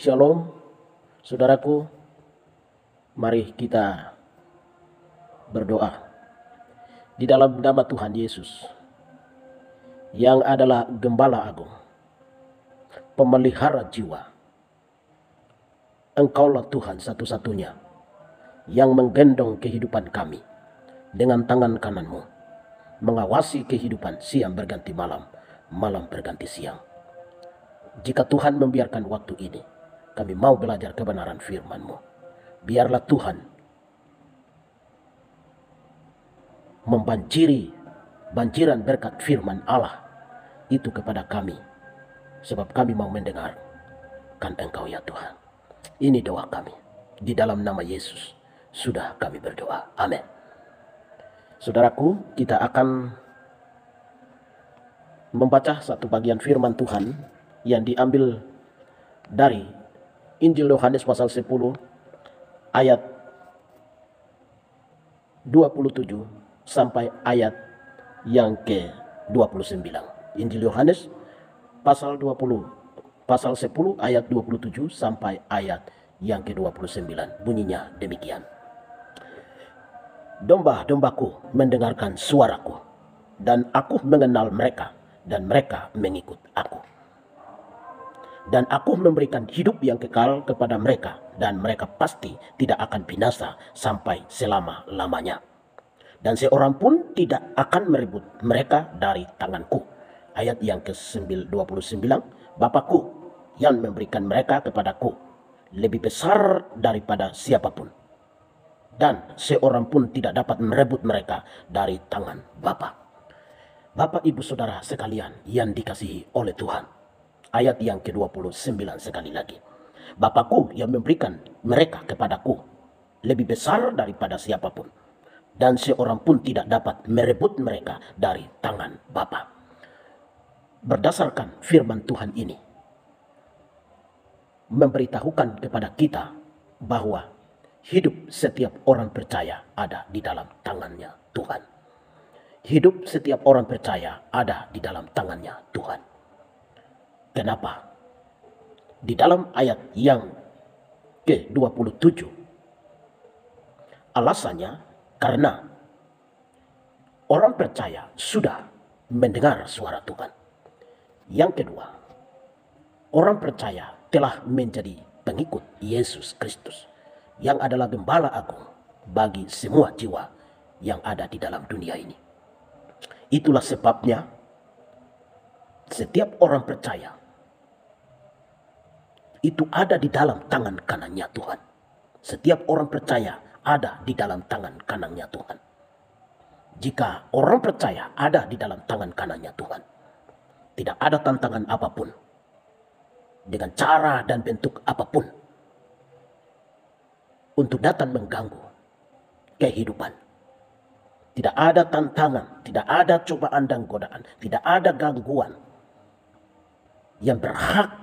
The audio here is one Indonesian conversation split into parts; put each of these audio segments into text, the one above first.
Shalom, saudaraku, mari kita berdoa di dalam nama Tuhan Yesus yang adalah Gembala Agung, pemelihara jiwa. Engkaulah Tuhan satu-satunya yang menggendong kehidupan kami dengan tangan kananmu, mengawasi kehidupan siang berganti malam, malam berganti siang. Jika Tuhan membiarkan waktu ini, kami mau belajar kebenaran firman-Mu. Biarlah Tuhan banjiran berkat firman Allah itu kepada kami, sebab kami mau mendengarkan Engkau ya Tuhan. Ini doa kami, di dalam nama Yesus sudah kami berdoa. Amin. Saudaraku, kita akan membaca satu bagian firman Tuhan yang diambil dari Injil Yohanes pasal 10 ayat 27 sampai ayat yang ke-29. Injil Yohanes pasal 10 ayat 27 sampai ayat yang ke-29. Bunyinya demikian. Domba-dombaku mendengarkan suaraku, dan aku mengenal mereka, dan mereka mengikut aku. Dan aku memberikan hidup yang kekal kepada mereka, dan mereka pasti tidak akan binasa sampai selama-lamanya. Dan seorang pun tidak akan merebut mereka dari tanganku. Ayat yang ke-29, Bapakku yang memberikan mereka kepadaku lebih besar daripada siapapun. Dan seorang pun tidak dapat merebut mereka dari tangan Bapa. Bapak, Ibu, Saudara sekalian yang dikasihi oleh Tuhan. Ayat yang ke-29 sekali lagi. Bapakku yang memberikan mereka kepadaku lebih besar daripada siapapun, dan seorang pun tidak dapat merebut mereka dari tangan Bapa. Berdasarkan firman Tuhan ini memberitahukan kepada kita bahwa hidup setiap orang percaya ada di dalam tangannya Tuhan. Hidup setiap orang percaya ada di dalam tangannya Tuhan. Kenapa? Di dalam ayat yang ke-27, alasannya karena orang percaya sudah mendengar suara Tuhan. Yang kedua, orang percaya telah menjadi pengikut Yesus Kristus yang adalah Gembala Agung bagi semua jiwa yang ada di dalam dunia ini. Itulah sebabnya setiap orang percaya itu ada di dalam tangan kanannya Tuhan. Setiap orang percaya ada di dalam tangan kanannya Tuhan. Jika orang percaya ada di dalam tangan kanannya Tuhan, tidak ada tantangan apapun, dengan cara dan bentuk apapun, untuk datang mengganggu kehidupan. Tidak ada tantangan, tidak ada cobaan dan godaan, tidak ada gangguan yang berhak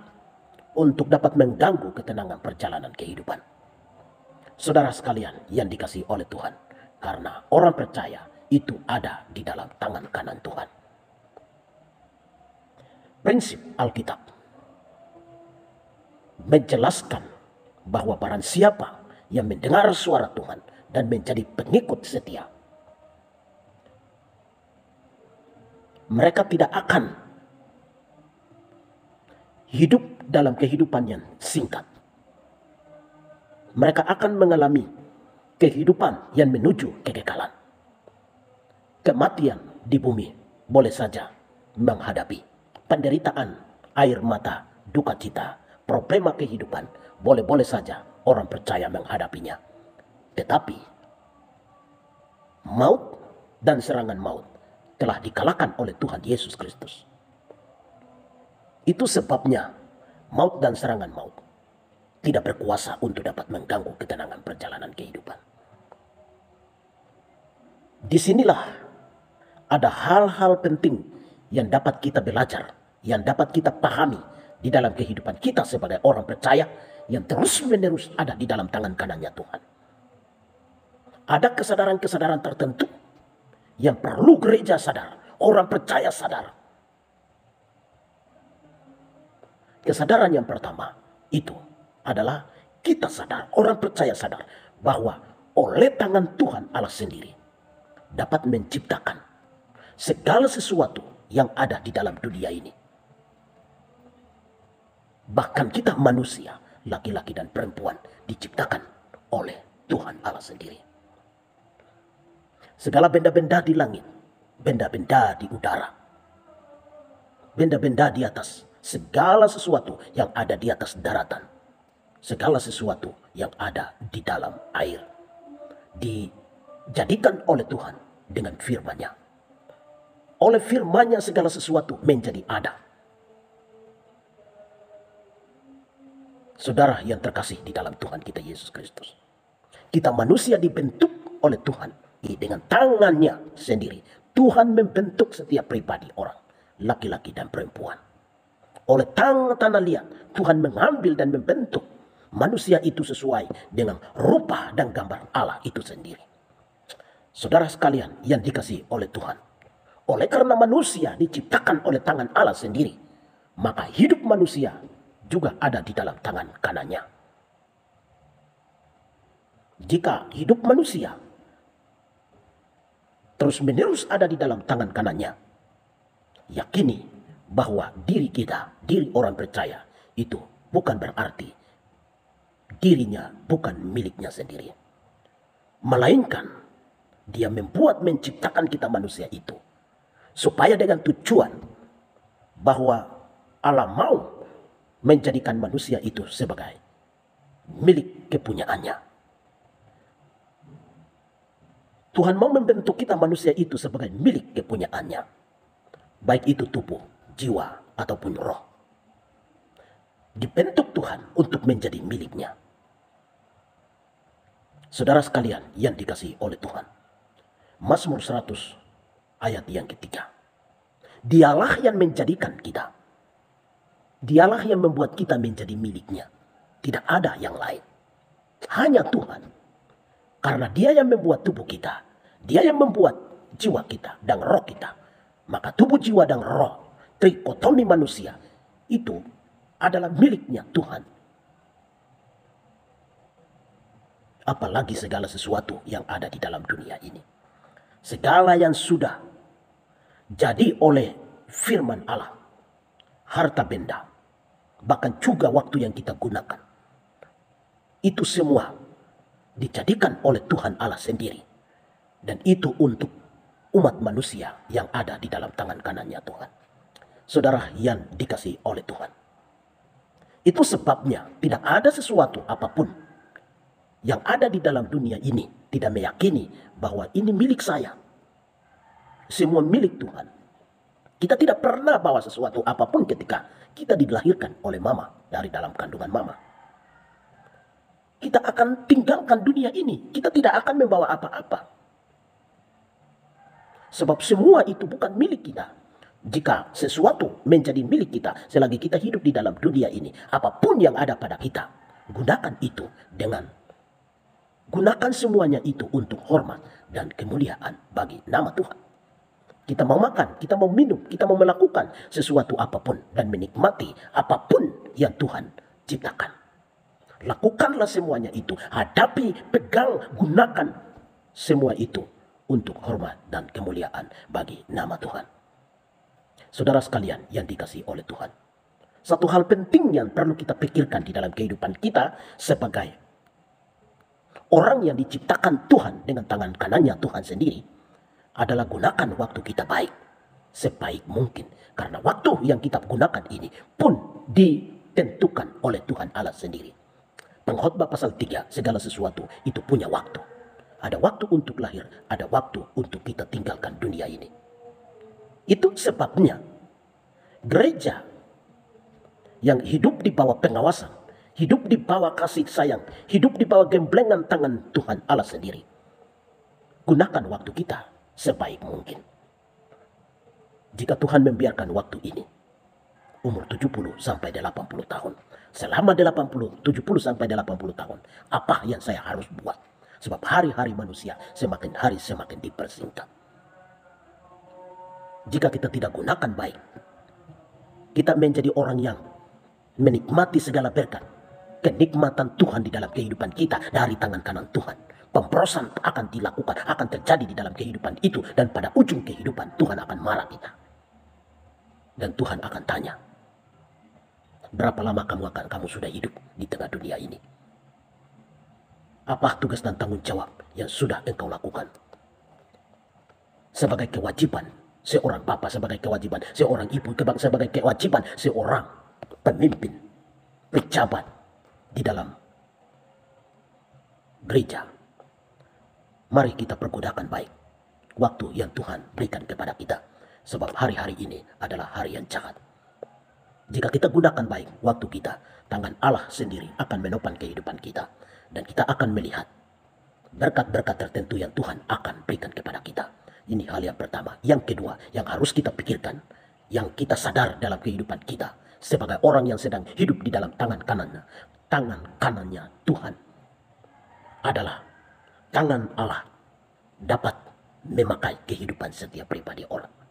untuk dapat mengganggu ketenangan perjalanan kehidupan. Saudara sekalian yang dikasihi oleh Tuhan, karena orang percaya itu ada di dalam tangan kanan Tuhan. Prinsip Alkitab menjelaskan bahwa barang siapa yang mendengar suara Tuhan dan menjadi pengikut setia, mereka tidak akan hidup dalam kehidupan yang singkat. Mereka akan mengalami kehidupan yang menuju kekekalan. Kematian di bumi boleh saja menghadapi. Penderitaan, air mata, duka cita, problema kehidupan boleh-boleh saja orang percaya menghadapinya. Tetapi maut dan serangan maut telah dikalahkan oleh Tuhan Yesus Kristus. Itu sebabnya maut dan serangan maut tidak berkuasa untuk dapat mengganggu ketenangan perjalanan kehidupan. Disinilah ada hal-hal penting yang dapat kita belajar, yang dapat kita pahami di dalam kehidupan kita sebagai orang percaya yang terus-menerus ada di dalam tangan kanannya Tuhan. Ada kesadaran-kesadaran tertentu yang perlu gereja sadar, orang percaya sadar. Kesadaran yang pertama itu adalah kita sadar, orang percaya sadar bahwa oleh tangan Tuhan Allah sendiri dapat menciptakan segala sesuatu yang ada di dalam dunia ini. Bahkan kita manusia, laki-laki dan perempuan, diciptakan oleh Tuhan Allah sendiri. Segala benda-benda di langit, benda-benda di udara, benda-benda di atas, segala sesuatu yang ada di atas daratan, segala sesuatu yang ada di dalam air, dijadikan oleh Tuhan dengan firman-Nya. Oleh firman-Nya segala sesuatu menjadi ada. Saudara yang terkasih di dalam Tuhan kita Yesus Kristus, kita manusia dibentuk oleh Tuhan dengan tangan-Nya sendiri. Tuhan membentuk setiap pribadi orang, laki-laki dan perempuan. Oleh tangan liat, Tuhan mengambil dan membentuk manusia itu sesuai dengan rupa dan gambar Allah itu sendiri. Saudara sekalian yang dikasihi oleh Tuhan, oleh karena manusia diciptakan oleh tangan Allah sendiri, maka hidup manusia juga ada di dalam tangan kanannya. Jika hidup manusia terus menerus ada di dalam tangan kanannya, yakini bahwa diri kita, diri orang percaya itu bukan berarti dirinya bukan miliknya sendiri, melainkan Dia menciptakan kita manusia itu supaya dengan tujuan bahwa Allah mau menjadikan manusia itu sebagai milik kepunyaannya. Tuhan mau membentuk kita manusia itu sebagai milik kepunyaannya, baik itu tubuh, jiwa, ataupun roh. Dibentuk Tuhan untuk menjadi miliknya. Saudara sekalian yang dikasihi oleh Tuhan, Mazmur 100 ayat yang ketiga. Dialah yang menjadikan kita. Dialah yang membuat kita menjadi miliknya. Tidak ada yang lain. Hanya Tuhan. Karena Dia yang membuat tubuh kita. Dia yang membuat jiwa kita dan roh kita. Maka tubuh, jiwa, dan roh, trikotomi manusia, itu adalah miliknya Tuhan. Apalagi segala sesuatu yang ada di dalam dunia ini. Segala yang sudah jadi oleh firman Allah. Harta benda. Bahkan juga waktu yang kita gunakan. Itu semua dijadikan oleh Tuhan Allah sendiri. Dan itu untuk umat manusia yang ada di dalam tangan kanannya Tuhan. Saudara yang dikasihi oleh Tuhan. Itu sebabnya tidak ada sesuatu apapun yang ada di dalam dunia ini tidak meyakini bahwa ini milik saya. Semua milik Tuhan. Kita tidak pernah bawa sesuatu apapun ketika kita dilahirkan oleh mama dari dalam kandungan mama. Kita akan tinggalkan dunia ini. Kita tidak akan membawa apa-apa. Sebab semua itu bukan milik kita. Jika sesuatu menjadi milik kita selagi kita hidup di dalam dunia ini, apapun yang ada pada kita, gunakan itu gunakan semuanya itu untuk hormat dan kemuliaan bagi nama Tuhan. Kita mau makan, kita mau minum, kita mau melakukan sesuatu apapun dan menikmati apapun yang Tuhan ciptakan. Lakukanlah semuanya itu, hadapi, pegang, gunakan semua itu untuk hormat dan kemuliaan bagi nama Tuhan. Saudara sekalian yang dikasihi oleh Tuhan, satu hal penting yang perlu kita pikirkan di dalam kehidupan kita sebagai orang yang diciptakan Tuhan dengan tangan kanannya Tuhan sendiri adalah gunakan waktu kita baik, sebaik mungkin. Karena waktu yang kita gunakan ini pun ditentukan oleh Tuhan Allah sendiri. Pengkhotbah pasal 3, segala sesuatu itu punya waktu. Ada waktu untuk lahir, ada waktu untuk kita tinggalkan dunia ini. Itu sebabnya gereja yang hidup di bawah pengawasan, hidup di bawah kasih sayang, hidup di bawah gemblengan tangan Tuhan Allah sendiri. Gunakan waktu kita sebaik mungkin. Jika Tuhan membiarkan waktu ini, umur 70 sampai 80 tahun. Selama 70 sampai 80 tahun, apa yang saya harus buat? Sebab hari-hari manusia semakin hari semakin dipersingkat. Jika kita tidak gunakan baik, kita menjadi orang yang menikmati segala berkat, kenikmatan Tuhan di dalam kehidupan kita dari tangan kanan Tuhan. Pemberosan akan dilakukan, akan terjadi di dalam kehidupan itu. Dan pada ujung kehidupan Tuhan akan marah kita. Dan Tuhan akan tanya, berapa lama kamu sudah hidup di tengah dunia ini? Apa tugas dan tanggung jawab yang sudah engkau lakukan? Sebagai kewajiban seorang bapak, sebagai kewajiban seorang ibu, sebagai kewajiban seorang pemimpin, pejabat di dalam gereja. Mari kita pergunakan baik waktu yang Tuhan berikan kepada kita. Sebab hari-hari ini adalah hari yang jahat. Jika kita gunakan baik waktu kita, tangan Allah sendiri akan menopang kehidupan kita. Dan kita akan melihat berkat-berkat tertentu yang Tuhan akan berikan kepada kita. Ini hal yang pertama. Yang kedua, yang harus kita pikirkan, yang kita sadar dalam kehidupan kita, sebagai orang yang sedang hidup di dalam tangan kanannya Tuhan, adalah tangan Allah dapat memakai kehidupan setiap pribadi orang.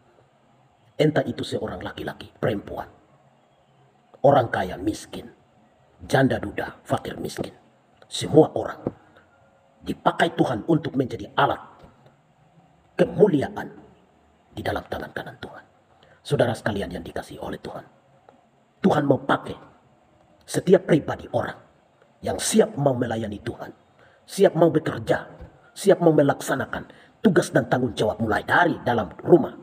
Entah itu seorang laki-laki, perempuan, orang kaya, miskin, janda duda, fakir miskin. Semua orang dipakai Tuhan untuk menjadi alat kemuliaan di dalam tangan kanan Tuhan. Saudara sekalian yang dikasihi oleh Tuhan, Tuhan mau pakai setiap pribadi orang yang siap mau melayani Tuhan, siap mau bekerja, siap mau melaksanakan tugas dan tanggung jawab mulai dari dalam rumah,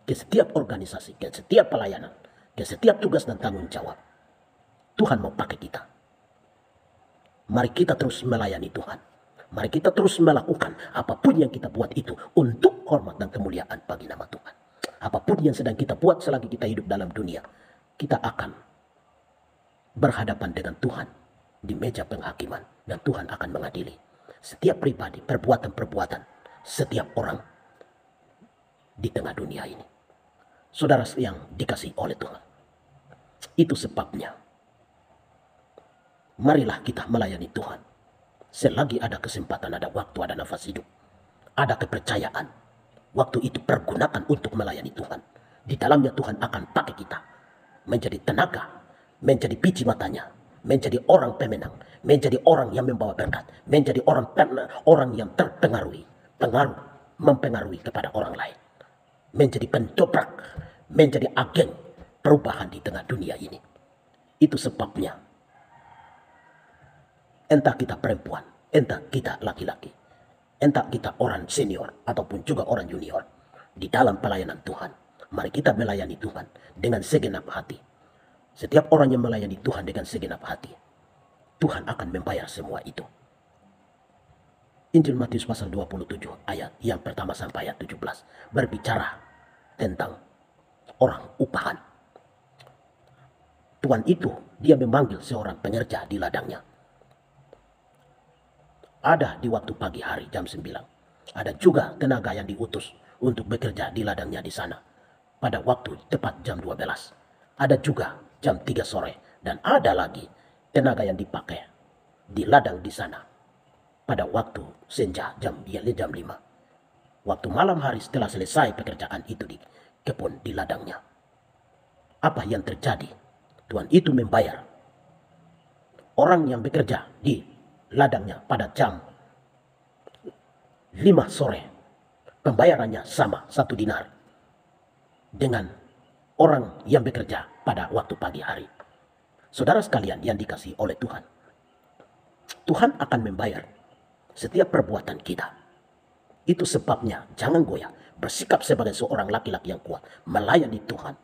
ke setiap organisasi, ke setiap pelayanan, ke setiap tugas dan tanggung jawab. Tuhan mau pakai kita. Mari kita terus melayani Tuhan. Mari kita terus melakukan apapun yang kita buat itu untuk hormat dan kemuliaan bagi nama Tuhan. Apapun yang sedang kita buat selagi kita hidup dalam dunia, kita akan berhadapan dengan Tuhan di meja penghakiman. Dan Tuhan akan mengadili setiap pribadi, perbuatan-perbuatan setiap orang di tengah dunia ini. Saudara yang dikasihi oleh Tuhan, itu sebabnya marilah kita melayani Tuhan. Selagi ada kesempatan, ada waktu, ada nafas hidup, ada kepercayaan, waktu itu pergunakan untuk melayani Tuhan. Di dalamnya Tuhan akan pakai kita menjadi tenaga, menjadi biji matanya, menjadi orang pemenang, menjadi orang yang membawa berkat, menjadi orang yang mempengaruhi kepada orang lain, menjadi pendobrak, menjadi agen perubahan di tengah dunia ini. Itu sebabnya, entah kita perempuan, entah kita laki-laki, entah kita orang senior ataupun juga orang junior, di dalam pelayanan Tuhan, mari kita melayani Tuhan dengan segenap hati. Setiap orang yang melayani Tuhan dengan segenap hati, Tuhan akan membayar semua itu. Injil Matius pasal 27 ayat yang pertama sampai ayat 17 berbicara tentang orang upahan. Tuhan itu, dia memanggil seorang pengerja di ladangnya. Ada di waktu pagi hari jam 9. Ada juga tenaga yang diutus untuk bekerja di ladangnya di sana pada waktu tepat jam 12. Ada juga jam 3 sore. Dan ada lagi tenaga yang dipakai di ladang di sana pada waktu senja jam 5. Waktu malam hari setelah selesai pekerjaan itu di kebun, di ladangnya. Apa yang terjadi? Tuhan itu membayar orang yang bekerja di ladangnya pada jam 5 sore. Pembayarannya sama 1 dinar dengan orang yang bekerja pada waktu pagi hari. Saudara sekalian yang dikasihi oleh Tuhan, Tuhan akan membayar setiap perbuatan kita. Itu sebabnya jangan goyah, bersikap sebagai seorang laki-laki yang kuat, melayani Tuhan.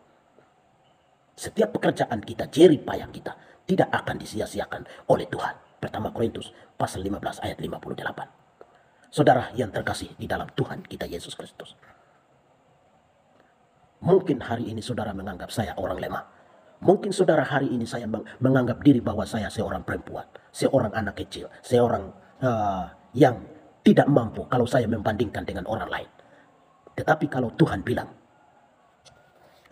Setiap pekerjaan kita, jerih payah kita tidak akan disia-siakan oleh Tuhan. Pertama Korintus pasal 15 ayat 58. Saudara yang terkasih di dalam Tuhan kita Yesus Kristus, mungkin hari ini saudara menganggap saya orang lemah. Mungkin saudara hari ini saya menganggap diri bahwa saya seorang perempuan, seorang anak kecil, seorang yang tidak mampu kalau saya membandingkan dengan orang lain. Tetapi kalau Tuhan bilang,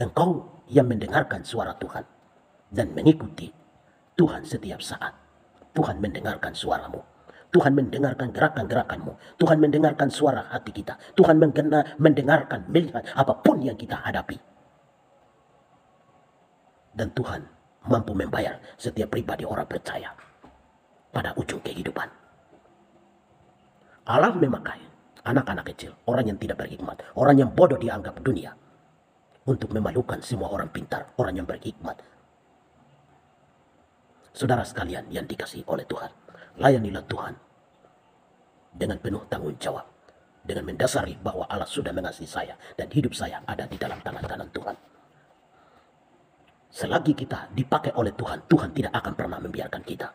engkau yang mendengarkan suara Tuhan dan mengikuti Tuhan setiap saat, Tuhan mendengarkan suaramu. Tuhan mendengarkan gerakan-gerakanmu. Tuhan mendengarkan suara hati kita. Tuhan mendengarkan, melihat apapun yang kita hadapi. Dan Tuhan mampu membayar setiap pribadi orang percaya pada ujung kehidupan. Allah memakai anak-anak kecil, orang yang tidak berhikmat, orang yang bodoh dianggap dunia, untuk memalukan semua orang pintar, orang yang berhikmat. Saudara sekalian yang dikasihi oleh Tuhan, layanilah Tuhan dengan penuh tanggung jawab, dengan mendasari bahwa Allah sudah mengasihi saya dan hidup saya ada di dalam tangan-tangan Tuhan. Selagi kita dipakai oleh Tuhan, Tuhan tidak akan pernah membiarkan kita.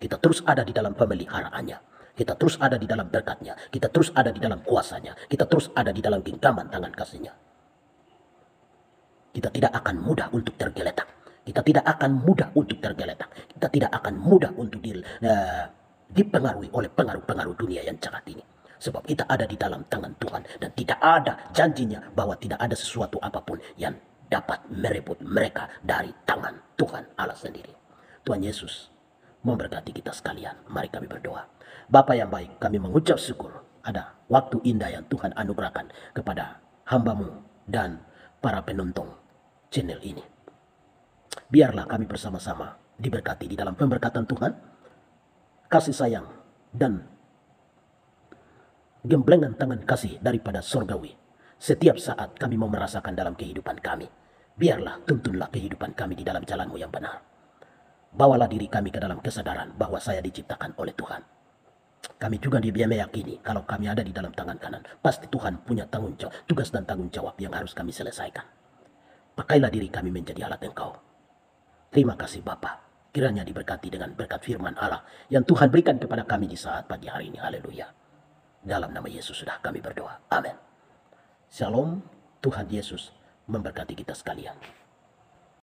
Kita terus ada di dalam pemeliharaannya, kita terus ada di dalam berkatnya, kita terus ada di dalam kuasanya, kita terus ada di dalam genggaman tangan kasihnya. Kita tidak akan mudah untuk tergeletak, kita tidak akan mudah untuk tergeletak, kita tidak akan mudah untuk dipengaruhi oleh pengaruh-pengaruh dunia yang jahat ini. Sebab kita ada di dalam tangan Tuhan dan tidak ada janjinya bahwa tidak ada sesuatu apapun yang dapat merebut mereka dari tangan Tuhan Allah sendiri. Tuhan Yesus memberkati kita sekalian. Mari kami berdoa. Bapa yang baik, kami mengucap syukur ada waktu indah yang Tuhan anugerahkan kepada hamba-Mu dan para penonton channel ini. Biarlah kami bersama-sama diberkati di dalam pemberkatan Tuhan, kasih sayang dan gemblengan tangan kasih daripada sorgawi. Setiap saat kami mau merasakan dalam kehidupan kami. Biarlah tuntunlah kehidupan kami di dalam jalan-Mu yang benar. Bawalah diri kami ke dalam kesadaran bahwa saya diciptakan oleh Tuhan. Kami juga meyakini kalau kami ada di dalam tangan kanan, pasti Tuhan punya tanggung jawab, tugas dan tanggung jawab yang harus kami selesaikan. Pakailah diri kami menjadi alat Engkau. Terima kasih Bapa. Kiranya diberkati dengan berkat firman Allah yang Tuhan berikan kepada kami di saat pagi hari ini. Haleluya. Dalam nama Yesus sudah kami berdoa. Amin. Shalom. Tuhan Yesus memberkati kita sekalian.